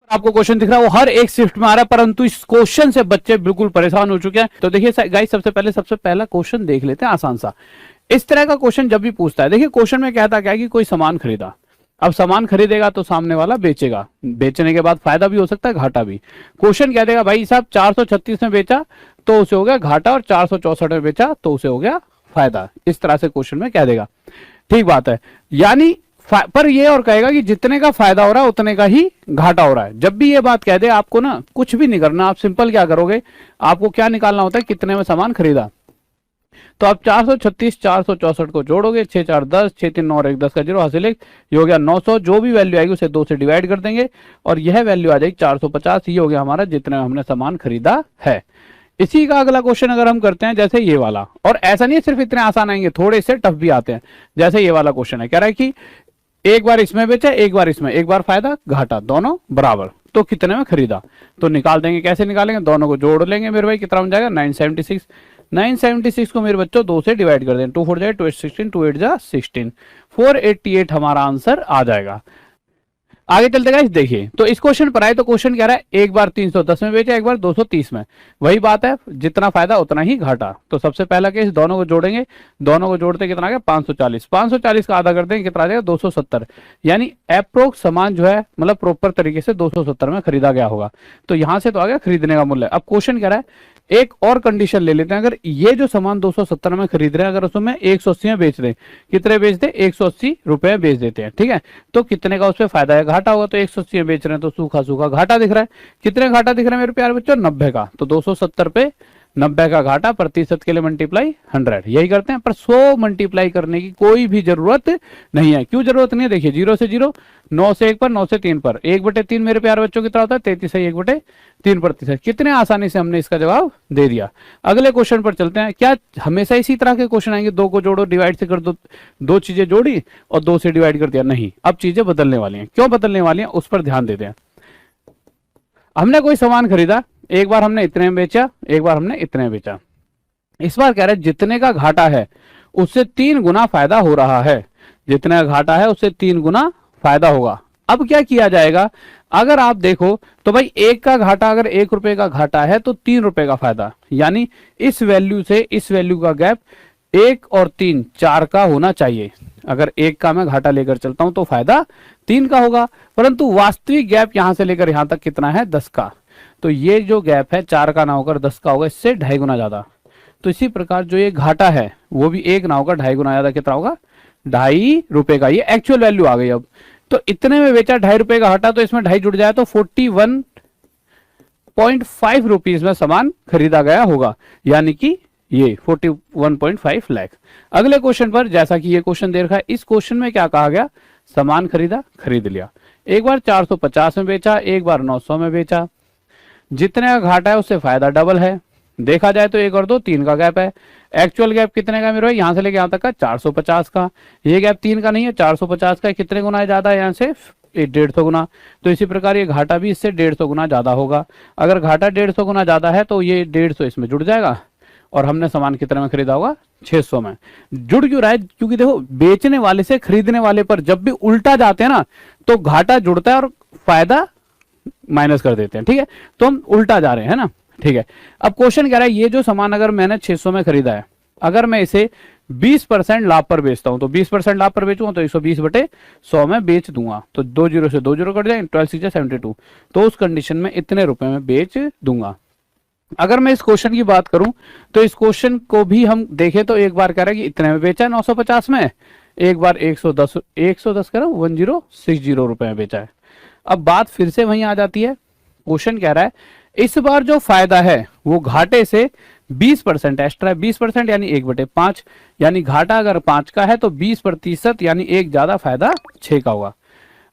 आपको क्वेश्चन दिख रहा है वो हर एक शिफ्ट में आ रहा है, परंतु इस क्वेश्चन से बच्चे बिल्कुल परेशान हो चुके हैं। तो देखिए गाइस, सबसे पहला क्वेश्चन देख लेते हैं आसान सा। इस तरह का क्वेश्चन जब भी पूछता है, देखिए क्वेश्चन में कहता क्या है कि कोई सामान खरीदा। अब सामान खरीदेगा तो सामने वाला बेचेगा, बेचने के बाद फायदा भी हो सकता है, घाटा भी। क्वेश्चन कह देगा भाई साहब 436 में बेचा तो उसे हो गया घाटा, और 464 में बेचा तो उसे हो गया फायदा। इस तरह से क्वेश्चन में कह देगा, ठीक बात है। यानी पर ये और कहेगा कि जितने का फायदा हो रहा है उतने का ही घाटा हो रहा है। जब भी ये बात कह दे आपको ना कुछ भी नहीं करना, आप सिंपल क्या करोगे, आपको क्या निकालना होता है, कितने में सामान खरीदा। तो आप 436 464 को जोड़ोगे, 6 4 10, 6 3 9 और 1 10 का 0 हासिल, ये हो गया 900। जो भी वैल्यू आएगी उसे 2 से डिवाइड कर देंगे और यह वैल्यू आ जाएगी 450। ये हो गया हमारा जितने हमने सामान खरीदा है। इसी का अगला क्वेश्चन अगर हम करते हैं जैसे ये वाला, और ऐसा नहीं है सिर्फ इतने आसान आएंगे, थोड़े से टफ भी आते हैं। जैसे ये वाला क्वेश्चन है, कह रहा है कि एक बार इसमें बेचा, एक बार इसमें, एक बार फायदा घाटा दोनों बराबर, तो कितने में खरीदा। तो निकाल देंगे, कैसे निकालेंगे, दोनों को जोड़ लेंगे मेरे भाई, कितना बन जाएगा 976। 976 को मेरे बच्चों 2 से डिवाइड कर दें, 2 4 जाए 2 8 16, 2 8 जा 16, 488 हमारा आंसर आ जाएगा। आगे चलते गाइस, देखिए तो इस क्वेश्चन पर आए तो क्वेश्चन कह रहा है एक बार 310 में बेचा, एक बार 230 में। वही बात है, जितना फायदा उतना ही घाटा। तो सबसे पहला केस, दोनों को जोड़ेंगे, दोनों को जोड़ते कितना आ गया 540, 540 का आधा कर देंगे कितना आ जाएगा 270। यानी अप्रोक्स सामान जो है मतलब प्रॉपर तरीके से 270 में खरीदा गया होगा। तो यहां से तो आ गया खरीदने का मूल्य। अब क्वेश्चन कह रहा है एक और कंडीशन ले लेते हैं, अगर ये जो सामान 270 में खरीद रहे हैं, अगर उसमें 180 में बेच रहे, कितने बेच दे 180 रुपए बेच देते हैं, ठीक है। तो कितने का उसपे फायदा है, घाटा होगा। तो 180 में बेच रहे हैं तो सूखा सूखा घाटा दिख रहा है। कितने घाटा दिख रहा है मेरे प्यारे बच्चों, 90 का। तो 270 पे 90 का घाटा, प्रतिशत के लिए मल्टीप्लाई 100, यही करते हैं। पर 100 मल्टीप्लाई करने की कोई भी जरूरत नहीं है। क्यों जरूरत नहीं है, देखिए 0 से 0, 9 से 1 पर, 9 से 3 पर, 1/3 मेरे प्यारे बच्चों कितना होता है 33 है, 1/3%। कितने आसानी से हमने इसका जवाब दे दिया। अगले क्वेश्चन पर चलते हैं। क्या हमेशा इसी तरह के क्वेश्चन आएंगे, 2 को जोड़ो डिवाइड से कर दो, 2 चीजें जोड़ी और 2 से डिवाइड कर दिया, नहीं। अब चीजें बदलने वाली हैं। क्यों बदलने वाली हैं उस पर ध्यान देते हैं। हमने कोई सामान खरीदा, एक बार हमने इतने में बेचा, एक बार हमने इतने में बेचा। इस बार कह रहे हैं जितने का घाटा है उससे 3 गुना फायदा हो रहा है, जितने का घाटा है उससे 3 गुना फायदा होगा। अब क्या किया जाएगा, अगर आप देखो तो भाई एक का घाटा, अगर 1 रुपए का घाटा है तो 3 रुपए का फायदा, यानी इस वैल्यू से इस वैल्यू का गैप 1 और 3 4 का होना चाहिए। अगर 1 का मैं घाटा लेकर चलता हूं तो फायदा 3 का होगा, परंतु वास्तविक गैप यहां से लेकर यहां तक कितना है 10 का। तो ये जो गैप है 4 का ना होकर 10 का होगा, इससे 2.5 गुना ज्यादा। तो इसी प्रकार जो ये घाटा है वो भी 1 ना होकर 2.5 गुना ज्यादा, कितना होगा 2.5 रुपए का। ये एक्चुअल वैल्यू आ गई। अब तो इतने में बेचा 2.5 रुपए का घाटा, तो इसमें 2.5 जुड़ जाए तो 41.5 रुपीज में सामान खरीदा गया होगा, यानी कि ये 41.5 लाख। अगले क्वेश्चन पर, जैसा कि ये क्वेश्चन दे रखा है, इस क्वेश्चन में क्या कहा गया, सामान खरीदा, खरीद लिया, एक बार 450 में बेचा, एक बार 900 में बेचा। जितने का घाटा है उससे फायदा डबल है। देखा जाए तो 1 और 2 3 का गैप है। एक्चुअल गैप कितने का मेरे, यहां से लेके यहां तक का 450 का। ये गैप 3 का नहीं है, 450 का। कितने गुना ज्यादा है, यहां से 150 गुना। तो इसी प्रकार ये घाटा भी इससे 150 गुना ज्यादा होगा। अगर घाटा 150 गुना ज्यादा है तो ये 150 इसमें जुड़ जाएगा, और हमने सामान कितने में खरीदा होगा 600 में। जुड़ क्यों रहा है, क्योंकि देखो बेचने वाले से खरीदने वाले पर जब भी उल्टा जाते हैं ना तो घाटा जुड़ता है और फायदा माइनस कर देते हैं, ठीक है। तो हम उल्टा जा रहे हैं ना, ठीक है। अब क्वेश्चन कह रहा है ये जो सामान अगर मैंने 600 में खरीदा है, अगर मैं इसे 20% लाभ पर बेचता हूं, तो 20% लाभ पर बेचूंगा तो 120/100 में बेच दूंगा। तो 2 जीरो से 2 जीरो कट जाएंगे, 12 6 72। तो उस कंडीशन में इतने रुपए में बेच दूंगा। अगर मैं इस क्वेश्चन की बात करूं तो इस क्वेश्चन को भी हम देखें तो एक बार कह रहा है कि इतने में बेचा है 950 में, एक बार 110 करो 1060 रुपए में बेचा है। अब बात फिर से वहीं आ जाती है। क्वेश्चन कह रहा है इस बार जो फायदा है वो घाटे से 20% एक्स्ट्रा है। 20% यानी 1/5, यानी घाटा अगर 5 का है तो 20% यानी 1 ज्यादा, फायदा 6 का होगा।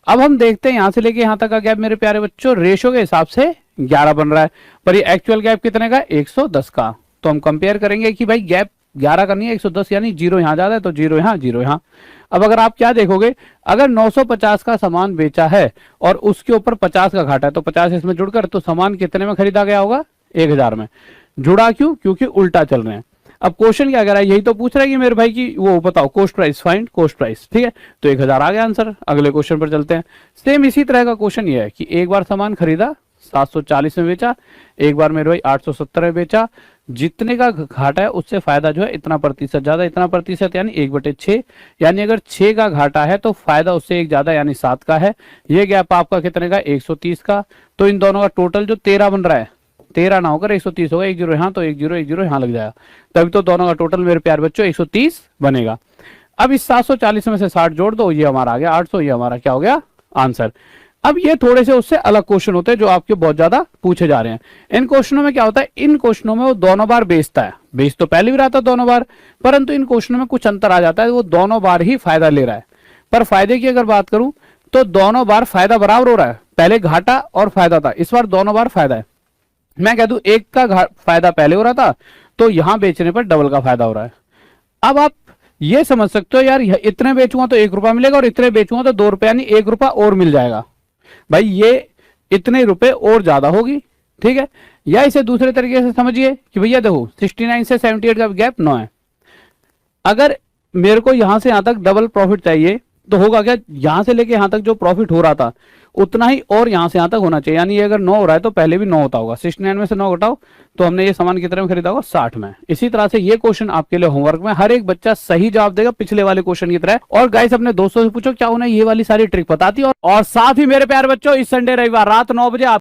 अब हम देखते हैं यहां से लेके यहां तक का गैप मेरे प्यारे बच्चों रेशो के हिसाब से 11 बन रहा है, पर ये एक्चुअल गैप कितने का 110 का। तो हम कंपेयर करेंगे कि भाई गैप 11 का नहीं है 110, यानी 0 यहां ज्यादा है तो 0 यहां 0 यहां। अब अगर आप क्या देखोगे, अगर 950 का सामान बेचा है और उसके ऊपर 50 का घाटा है तो 50 इसमें जुड़कर तो सामान कितने में खरीदा गया होगा 1000 में। जुड़ा क्यों, क्योंकि उल्टा चल रहे हैं। अब क्वेश्चन क्या कर रहा है, यही तो पूछ रहा है कि मेरे भाई की वो बताओ cost price, find cost price, ठीक है। तो 1000 आ गया आंसर। अगले क्वेश्चन पर चलते हैं। सेम इसी तरह का क्वेश्चन ये है कि एक बार सामान खरीदा 740 में बेचा, एक बार मेरे भाई 870 में बेचा, जितने का घाटा है उससे फायदा जो है इतना प्रतिशत ज्यादा, इतना प्रतिशत यानी 1/6, यानी अगर 6 का घाटा है तो फायदा उससे एक ज्यादा यानी 7 का है। ये गैप आपका कितने का, 130 का। तो इन दोनों का टोटल जो 13 बन रहा है, 13 ना होकर 130 होगा, 1 जीरो यहाँ तो 1 जीरो 1 जीरो यहाँ लग जाएगा, तभी तो दोनों का टोटल मेरे प्यार बच्चों 130 बनेगा। अब इस 740 में से 60 जोड़ दो, ये हमारा आ गया 800, ये हमारा क्या हो गया आंसर। अब ये थोड़े से उससे अलग क्वेश्चन होते हैं जो आपके बहुत ज्यादा पूछे जा रहे हैं। इन क्वेश्चनों में क्या होता है, इन क्वेश्चनों में वो दोनों बार बेचता है, बेच तो पहले भी रहा था दोनों बार, परंतु इन क्वेश्चनों में कुछ अंतर आ जाता है, वो दोनों बार ही फायदा ले रहा है। पर फायदे की अगर बात करूं तो दोनों बार फायदा बराबर हो रहा है, पहले घाटा और फायदा था, इस बार दोनों बार फायदा है। मैं कह दूं एक का फायदा पहले हो रहा था तो यहां बेचने पर डबल का फायदा हो रहा है। अब आप ये समझ सकते हो यार, इतने बेचूंगा तो 1 रुपया मिलेगा और इतने बेचूंगा तो 2 रुपये, यानी 1 रुपया और मिल जाएगा। भाई ये इतने रुपए और ज्यादा होगी, ठीक है। या इसे दूसरे तरीके से समझिए कि भैया देखो 69 से 78 का गैप 9 है, अगर मेरे को यहां से यहां तक डबल प्रॉफिट चाहिए तो होगा क्या, यहां से लेके यहां तक जो प्रॉफिट हो रहा था उतना ही और यहां से यहां तक होना चाहिए, यानी अगर 9 हो रहा है तो पहले भी 9 होता होगा। 69 में से 9 घटाओ तो हमने ये सामान कितने में खरीदा होगा, 60 में। इसी तरह से ये क्वेश्चन आपके लिए होमवर्क में, हर एक बच्चा सही जवाब देगा पिछले वाले क्वेश्चन की तरह। और गाइस अपने दोस्तों से पूछो क्या उन्हें ये वाली सारी ट्रिक बताती है। और साथ ही मेरे प्यारे बच्चों इस संडे रविवार रात 9 बजे